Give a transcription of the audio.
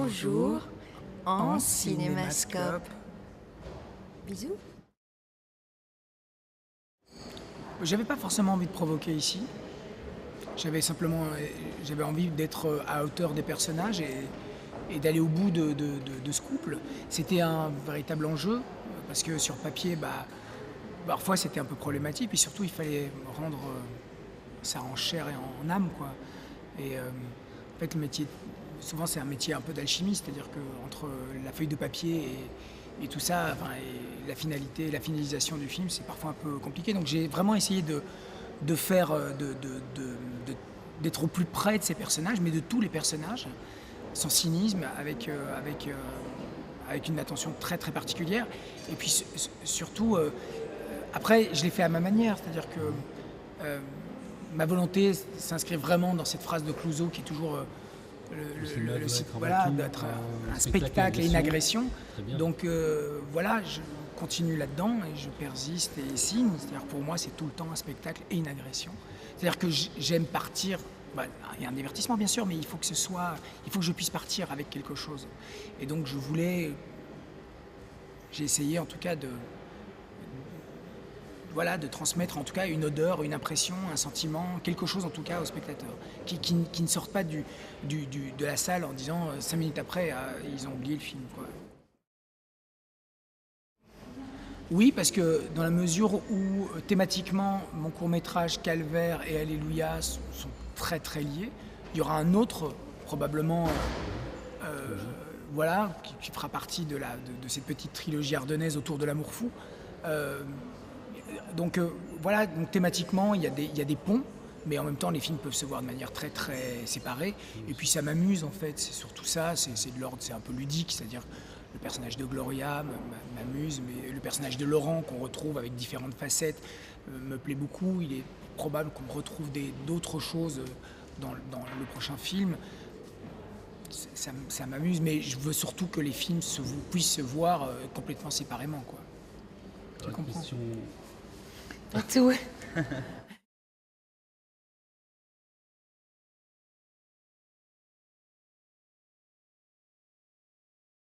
Bonjour en cinémascope. Bisous. J'avais pas forcément envie de provoquer ici. J'avais envie d'être à hauteur des personnages et d'aller au bout de ce couple. C'était un véritable enjeu parce que sur papier, parfois c'était un peu problématique, et surtout il fallait rendre ça en chair et en âme, quoi. Et en fait, le métier, souvent c'est un métier un peu d'alchimie, c'est-à-dire que entre la feuille de papier et tout ça, enfin, et la finalité, la finalisation du film, c'est parfois un peu compliqué. Donc j'ai vraiment essayé de faire, d'être au plus près de ces personnages, mais de tous les personnages, sans cynisme, avec une attention très très particulière. Et puis surtout, après, je l'ai fait à ma manière, c'est-à-dire que ma volonté s'inscrit vraiment dans cette phrase de Clouzot qui est toujours d'être un spectacle et une agression. Donc voilà, je continue là-dedans et je persiste et signe. C'est-à-dire pour moi, c'est tout le temps un spectacle et une agression. C'est-à-dire que j'aime partir. Il y a un divertissement bien sûr, mais il faut que je puisse partir avec quelque chose. Et donc j'ai essayé en tout cas de transmettre en tout cas une odeur, une impression, un sentiment, quelque chose en tout cas au spectateur, qui ne sortent pas de la salle en disant 5 minutes après, ils ont oublié le film, quoi. Oui, parce que dans la mesure où thématiquement mon court-métrage Calvaire et Alléluia sont très très liés, il y aura un autre probablement qui fera partie de cette petite trilogie ardennaise autour de l'amour fou. Donc thématiquement il y a des ponts, mais en même temps les films peuvent se voir de manière très très séparée. Et puis ça m'amuse en fait, c'est surtout ça, c'est de l'ordre, c'est un peu ludique, c'est-à-dire le personnage de Gloria m'amuse, mais le personnage de Laurent qu'on retrouve avec différentes facettes me plaît beaucoup. Il est probable qu'on retrouve d'autres choses dans le prochain film. Ça m'amuse, mais je veux surtout que les films puissent se voir complètement séparément, quoi. Tu comprends? Tout.